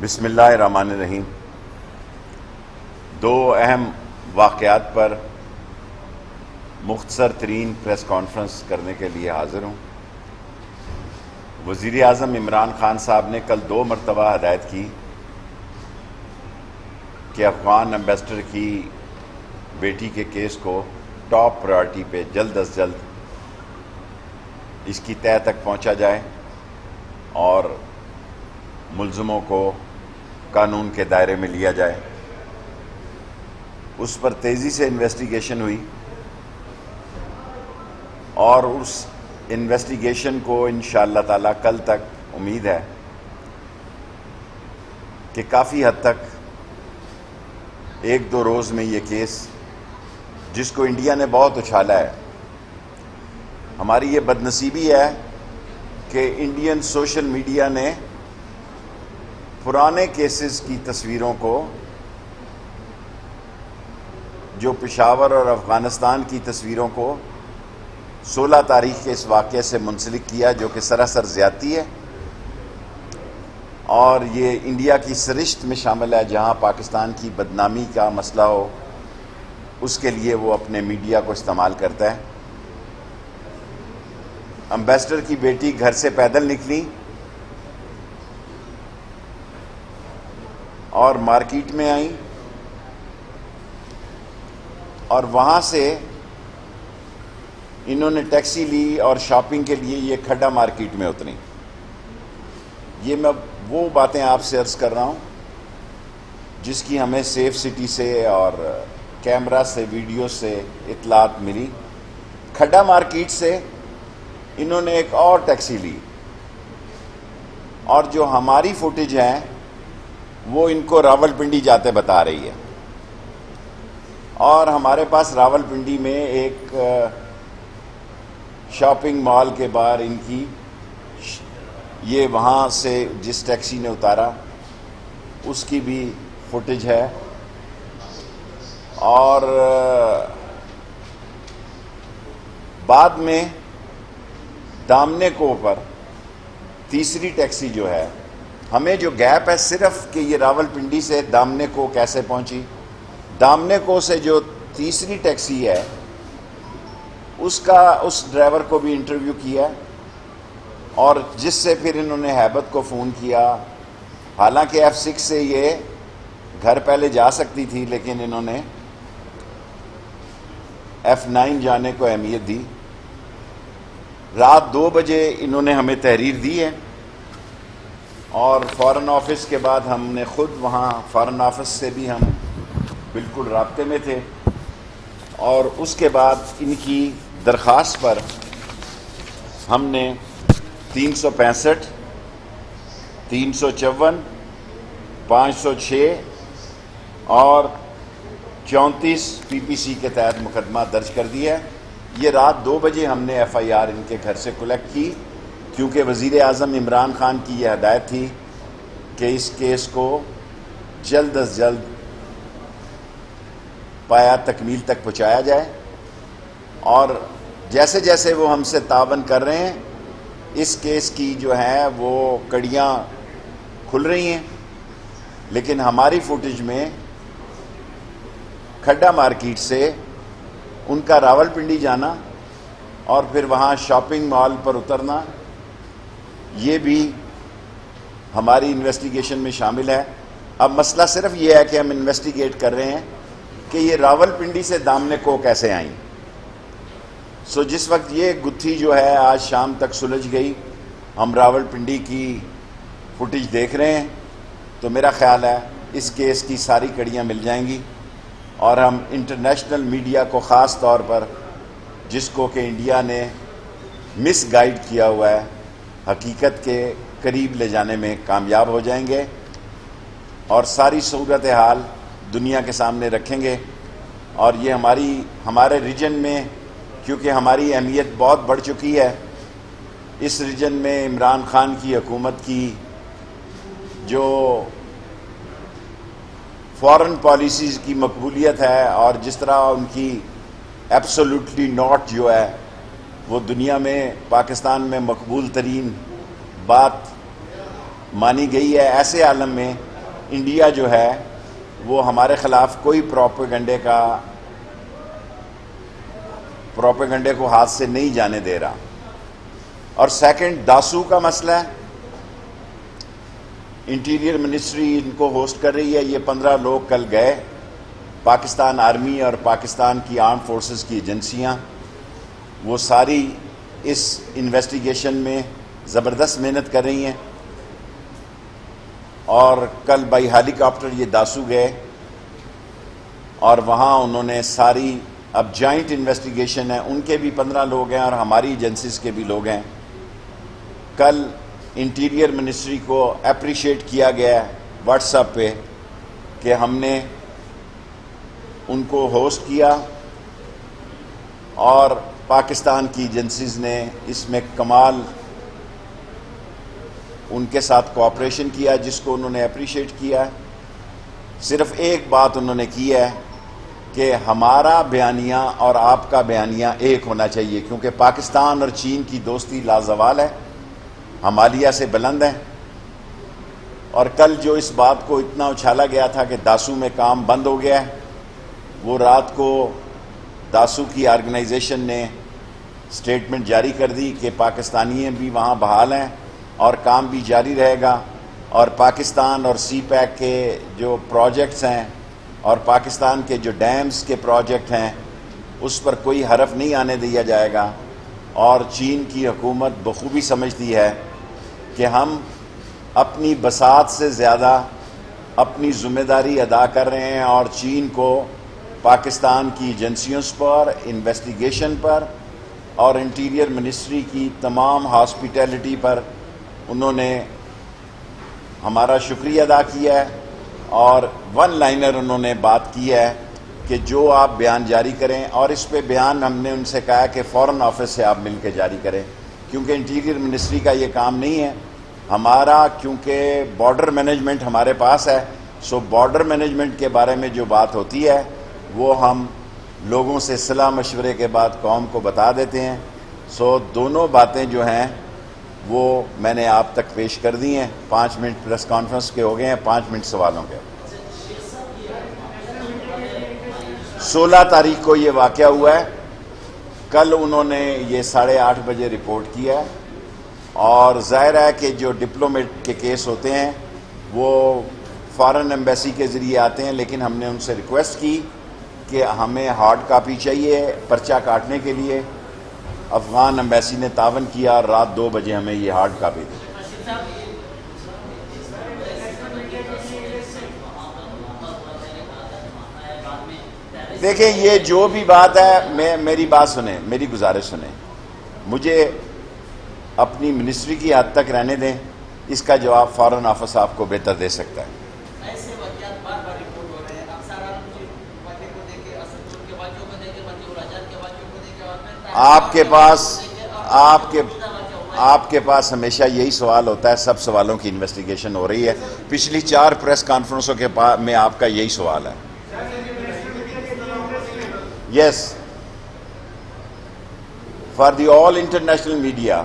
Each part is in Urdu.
بسم اللہ الرحمن الرحیم۔ دو اہم واقعات پر مختصر ترین پریس کانفرنس کرنے کے لیے حاضر ہوں۔ وزیر اعظم عمران خان صاحب نے کل 2 مرتبہ ہدایت کی کہ افغان ایمبیسڈر کی بیٹی کے کیس کو ٹاپ پرائرٹی پہ جلد از جلد اس کی تہہ تک پہنچا جائے اور ملزموں کو قانون کے دائرے میں لیا جائے۔ اس پر تیزی سے انویسٹیگیشن ہوئی اور اس انویسٹیگیشن کو انشاءاللہ تعالی کل تک امید ہے کہ کافی حد تک 1-2 روز میں یہ کیس، جس کو انڈیا نے بہت اچھالا ہے، ہماری یہ بدنصیبی ہے کہ انڈین سوشل میڈیا نے پرانے کیسز کی تصویروں کو، جو پشاور اور افغانستان کی تصویروں کو 16 تاریخ کے اس واقعے سے منسلک کیا، جو کہ سراسر زیادتی ہے اور یہ انڈیا کی سرشت میں شامل ہے۔ جہاں پاکستان کی بدنامی کا مسئلہ ہو، اس کے لیے وہ اپنے میڈیا کو استعمال کرتا ہے۔ ایمبیسڈر کی بیٹی گھر سے پیدل نکلی اور مارکیٹ میں آئیں اور وہاں سے انہوں نے ٹیکسی لی اور شاپنگ کے لیے یہ کھڈا مارکیٹ میں اتری۔ یہ میں وہ باتیں آپ سے عرض کر رہا ہوں جس کی ہمیں سیف سٹی سے اور کیمرہ سے، ویڈیو سے اطلاعات ملی۔ کھڈا مارکیٹ سے انہوں نے ایک اور ٹیکسی لی اور جو ہماری فوٹیج ہے وہ ان کو راولپنڈی جاتے بتا رہی ہے، اور ہمارے پاس راولپنڈی میں ایک شاپنگ مال کے باہر ان کی یہ وہاں سے جس ٹیکسی نے اتارا اس کی بھی فوٹیج ہے، اور بعد میں دامنے کو پر تیسری ٹیکسی جو ہے، ہمیں جو گیپ ہے صرف کہ یہ راولپنڈی سے دامنے کو کیسے پہنچی، دامنے کو سے جو تیسری ٹیکسی ہے اس ڈرائیور کو بھی انٹرویو کیا، اور جس سے پھر انہوں نے ہیبت کو فون کیا۔ حالانکہ F6 سے یہ گھر پہلے جا سکتی تھی، لیکن انہوں نے F9 جانے کو اہمیت دی۔ رات 2 بجے انہوں نے ہمیں تحریر دی ہے، اور فارن آفس کے بعد ہم نے خود وہاں فارن آفس سے بھی ہم بالکل رابطے میں تھے، اور اس کے بعد ان کی درخواست پر ہم نے 365، 354، 506 اور 34 PPC کے تحت مقدمہ درج کر دیا ہے۔ یہ رات 2 بجے ہم نے FIR ان کے گھر سے کلیکٹ کی، کیونکہ وزیر اعظم عمران خان کی یہ ہدایت تھی کہ اس کیس کو جلد از جلد پایا تکمیل تک پہنچایا جائے، اور جیسے جیسے وہ ہم سے تعاون کر رہے ہیں اس کیس کی جو ہے وہ کڑیاں کھل رہی ہیں۔ لیکن ہماری فوٹیج میں کھڈا مارکیٹ سے ان کا راولپنڈی جانا اور پھر وہاں شاپنگ مال پر اترنا، یہ بھی ہماری انویسٹیگیشن میں شامل ہے۔ اب مسئلہ صرف یہ ہے کہ ہم انویسٹیگیٹ کر رہے ہیں کہ یہ راولپنڈی سے دامنے کو کیسے آئیں۔ جس وقت یہ گتھی جو ہے آج شام تک سلجھ گئی، ہم راولپنڈی کی فوٹیج دیکھ رہے ہیں، تو میرا خیال ہے اس کیس کی ساری کڑیاں مل جائیں گی، اور ہم انٹرنیشنل میڈیا کو خاص طور پر، جس کو کہ انڈیا نے مس گائیڈ کیا ہوا ہے، حقیقت کے قریب لے جانے میں کامیاب ہو جائیں گے، اور ساری صورتحال دنیا کے سامنے رکھیں گے۔ اور یہ ہمارے ریجن میں، کیونکہ ہماری اہمیت بہت بڑھ چکی ہے، اس ریجن میں عمران خان کی حکومت کی جو فارن پالیسیز کی مقبولیت ہے، اور جس طرح ان کی ایبسولوٹلی ناٹ جو ہے وہ دنیا میں، پاکستان میں مقبول ترین بات مانی گئی ہے، ایسے عالم میں انڈیا جو ہے وہ ہمارے خلاف کوئی پروپیگنڈے کو ہاتھ سے نہیں جانے دے رہا. اور سیکنڈ داسو کا مسئلہ ہے. انٹیریئر منسٹری ان کو ہوسٹ کر رہی ہے. یہ 15 لوگ کل گئے. پاکستان آرمی اور پاکستان کی آرم فورسز کی ایجنسیاں وہ ساری اس انویسٹیگیشن میں زبردست محنت کر رہی ہیں. اور کل بائی ہیلی کاپٹر یہ داسو گئے اور وہاں انہوں نے ساری اب جوائنٹ انویسٹیگیشن ہے. ان کے بھی 15 لوگ ہیں اور ہماری ایجنسیز کے بھی لوگ ہیں. کل انٹیریئر منسٹری کو اپریشیٹ کیا گیا واٹس ایپ پہ کہ ہم نے ان کو ہوسٹ کیا اور پاکستان کی ایجنسیز نے اس میں کمال ان کے ساتھ کوآپریشن کیا, جس کو انہوں نے اپریشیٹ کیا. صرف ایک بات انہوں نے کی ہے کہ ہمارا بیانیہ اور آپ کا بیانیہ ایک ہونا چاہیے, کیونکہ پاکستان اور چین کی دوستی لازوال ہے, ہمالیہ سے بلند ہے. اور کل جو اس بات کو اتنا اچھالا گیا تھا کہ داسو میں کام بند ہو گیا ہے, وہ رات کو داسو کی آرگنائزیشن نے سٹیٹمنٹ جاری کر دی کہ پاکستانی بھی وہاں بحال ہیں اور کام بھی جاری رہے گا. اور پاکستان اور سی پیک کے جو پروجیکٹس ہیں اور پاکستان کے جو ڈیمز کے پروجیکٹ ہیں اس پر کوئی حرف نہیں آنے دیا جائے گا. اور چین کی حکومت بخوبی سمجھتی ہے کہ ہم اپنی بساط سے زیادہ اپنی ذمہ داری ادا کر رہے ہیں, اور چین کو پاکستان کی ایجنسیوں پر, انویسٹیگیشن پر اور انٹیریئر منسٹری کی تمام ہاسپیٹیلٹی پر انہوں نے ہمارا شکریہ ادا کیا ہے. اور ون لائنر انہوں نے بات کی ہے کہ جو آپ بیان جاری کریں, اور اس پہ بیان ہم نے ان سے کہا کہ فورن آفس سے آپ مل کے جاری کریں, کیونکہ انٹیریئر منسٹری کا یہ کام نہیں ہے ہمارا, کیونکہ بارڈر مینجمنٹ ہمارے پاس ہے. سو بارڈر مینجمنٹ کے بارے میں جو بات ہوتی ہے وہ ہم لوگوں سے صلاح مشورے کے بعد قوم کو بتا دیتے ہیں. سو دونوں باتیں جو ہیں وہ میں نے آپ تک پیش کر دی ہیں. 5 منٹ پریس کانفرنس کے ہو گئے ہیں, 5 منٹ سوالوں کے. 16 تاریخ کو یہ واقعہ ہوا ہے. کل انہوں نے یہ 8:30 بجے رپورٹ کیا ہے, اور ظاہر ہے کہ جو ڈپلومیٹ کے کیس ہوتے ہیں وہ فارن ایمبیسی کے ذریعے آتے ہیں, لیکن ہم نے ان سے ریکویسٹ کی کہ ہمیں ہارڈ کاپی چاہیے پرچہ کاٹنے کے لیے. افغان ایمبیسی نے تعاون کیا اور رات 2 بجے ہمیں یہ ہارڈ کاپی دی. دیکھیں یہ جو بھی بات ہے, میری بات سنیں, میری گزارش سنیں, مجھے اپنی منسٹری کی حد تک رہنے دیں. اس کا جواب فارن آفس آپ کو بہتر دے سکتا ہے. آپ کے پاس ہمیشہ یہی سوال ہوتا ہے, سب سوالوں کی انویسٹیگیشن ہو رہی ہے. پچھلی 4 پریس کانفرنسوں کے میں آپ کا یہی سوال ہے. Yes, for the all international media,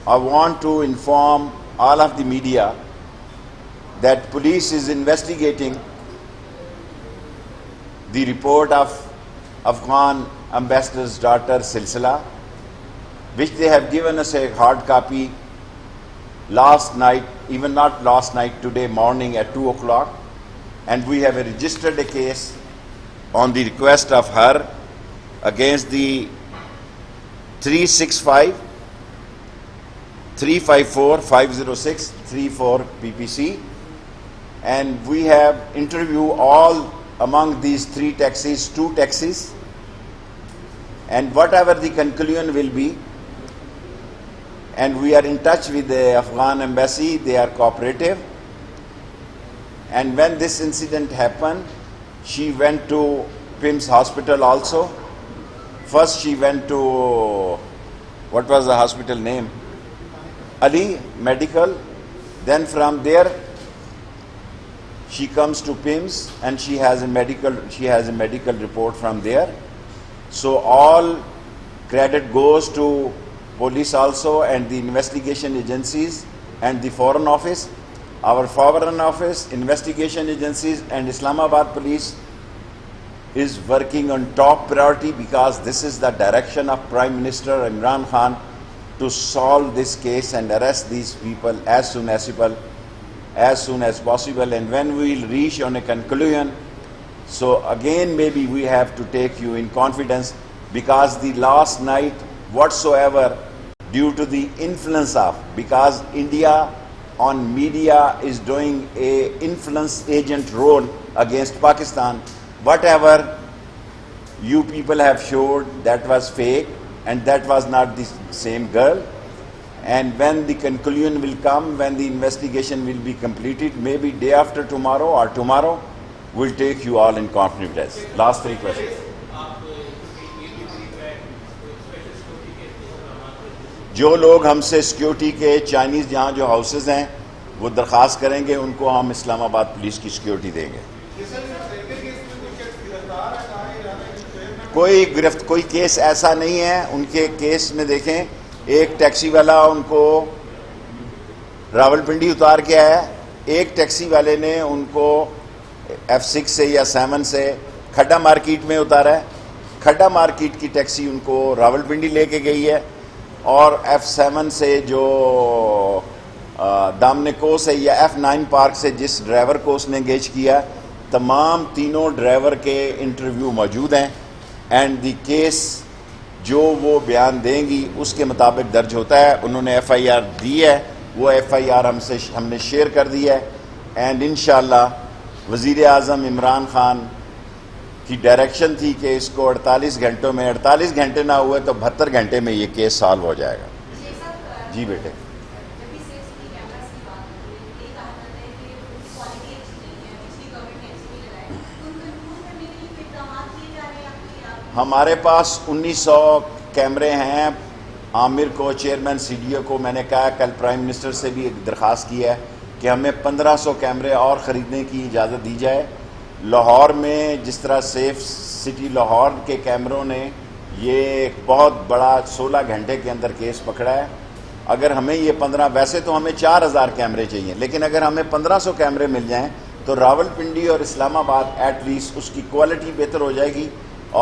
I want to inform all of the media that police is investigating the report of Afghan ambassador's daughter Silsila, which they have given us a hard copy last night, even not last night, today morning at 2 o'clock, and we have registered a case on the request of her against the 365, 354, 506, 34 PPC, and we have interviewed all among these 3 taxis, 2 taxis, and whatever the conclusion will be, and we are in touch with the Afghan embassy, they are cooperative. And when this incident happened, she went to PIMS hospital also. First she went to, what was the hospital name? Ali Medical. Then from there she comes to PIMS and she has a medical report from there. So all credit goes to police also and the investigation agencies and the Foreign Office. Our Foreign Office, investigation agencies and Islamabad police is working on top priority because this is the direction of Prime Minister Imran Khan to solve this case and arrest these people as soon as possible. And when we will reach on a conclusion, so again maybe we have to take you in confidence, because the last night whatsoever due to the influence of, because India on media is doing a influence agent role against Pakistan, whatever you people have showed, that was fake and that was not the same girl. And when the conclusion will come, when the investigation will be completed, maybe day after tomorrow or tomorrow, we'll take you all in confidence. Last 3 questions. جو لوگ ہم سے سیکیورٹی کے چائنیز جہاں جو ہاؤسز ہیں وہ درخواست کریں گے، ان کو ہم اسلام آباد پولیس کی سیکیورٹی دیں گے. کوئی کیس ایسا نہیں ہے. ان کے کیس میں دیکھیں، ایک ٹیکسی والا ان کو راول پنڈی اتار کے آیا، ایک ٹیکسی والے نے ان کو F6 سے یا 7 سے کھڈا مارکیٹ میں اتارا ہے. کھڈا مارکیٹ کی ٹیکسی ان کو راول پنڈی لے کے گئی ہے، اور F7 سے جو دامن کو سے یا F9 پارک سے جس ڈرائیور کو اس نے انگیج کیا، تمام تینوں ڈرائیور کے انٹرویو موجود ہیں. اینڈ دی کیس جو وہ بیان دیں گی اس کے مطابق درج ہوتا ہے. انہوں نے FIR دی ہے، وہ FIR ہم نے شیئر کر دی ہے. اینڈ انشاءاللہ وزیر اعظم عمران خان کی ڈائریکشن تھی کہ اس کو 48 گھنٹوں میں، 48 گھنٹے نہ ہوئے تو 72 گھنٹے میں یہ کیس سالو ہو جائے گا. جی بیٹے. ہمارے پاس 1900 کیمرے ہیں. عامر کو، چیئرمین CDO کو میں نے کہا، کل پرائم منسٹر سے بھی ایک درخواست کی ہے کہ ہمیں 1500 کیمرے اور خریدنے کی اجازت دی جائے. لاہور میں جس طرح سیف سٹی لاہور کے کیمروں نے یہ ایک بہت بڑا 16 گھنٹے کے اندر کیس پکڑا ہے. اگر ہمیں یہ 15، ویسے تو ہمیں 4000 کیمرے چاہیے، لیکن اگر ہمیں 1500 کیمرے مل جائیں تو راول پنڈی اور اسلام آباد ایٹ لیسٹ اس کی کوالٹی بہتر ہو جائے گی.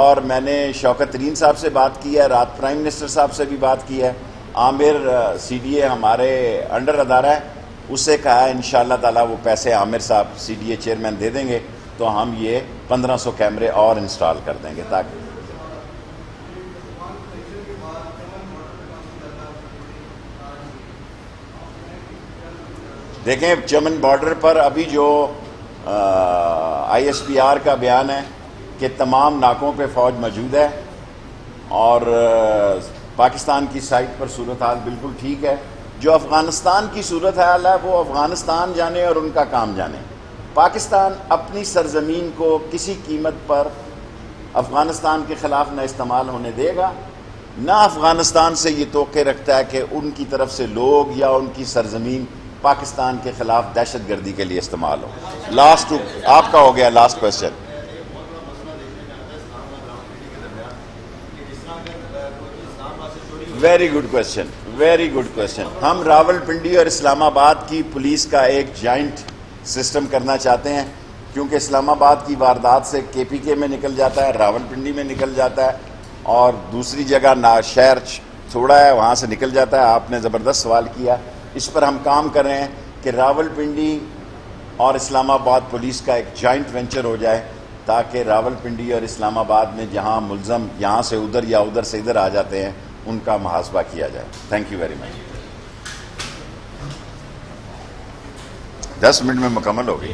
اور میں نے شوکت ترین صاحب سے بات کی ہے، رات پرائم منسٹر صاحب سے بھی بات کی ہے. عامر CDA ہمارے انڈر ادارہ ہے، اس سے کہا ہے انشاءاللہ تعالیٰ وہ پیسے عامر صاحب CDA چیئرمین دے دیں گے تو ہم یہ 1500 کیمرے اور انسٹال کر دیں گے. تاکہ دیکھیں چمن بارڈر پر ابھی جو ISPR کا بیان ہے کہ تمام ناکوں پہ فوج موجود ہے، اور پاکستان کی سائٹ پر صورتحال بالکل ٹھیک ہے. جو افغانستان کی صورتحال ہے وہ افغانستان جانے اور ان کا کام جانے. پاکستان اپنی سرزمین کو کسی قیمت پر افغانستان کے خلاف نہ استعمال ہونے دے گا، نہ افغانستان سے یہ توقع رکھتا ہے کہ ان کی طرف سے لوگ یا ان کی سرزمین پاکستان کے خلاف دہشت گردی کے لیے استعمال ہو. لاسٹ آپ کا ہو گیا last question. Very good question, very good question. ہم راول پنڈی اور اسلام آباد کی پولیس کا ایک جوائنٹ سسٹم کرنا چاہتے ہیں، کیونکہ اسلام آباد کی واردات سے KPK میں نکل جاتا ہے، راول پنڈی میں نکل جاتا ہے، اور دوسری جگہ شہر تھوڑا ہے وہاں سے نکل جاتا ہے. آپ نے زبردست سوال کیا. اس پر ہم کام کر رہے ہیں کہ راول پنڈی اور اسلام آباد پولیس کا ایک جوائنٹ وینچر ہو جائے، تاکہ راول پنڈی اور اسلام آباد میں جہاں ملزم یہاں سے ادھر یا ادھر سے ادھر آ جاتے ہیں ان کا محاسبہ کیا جائے. Thank you very much. 10 minute میں مکمل ہو گئی.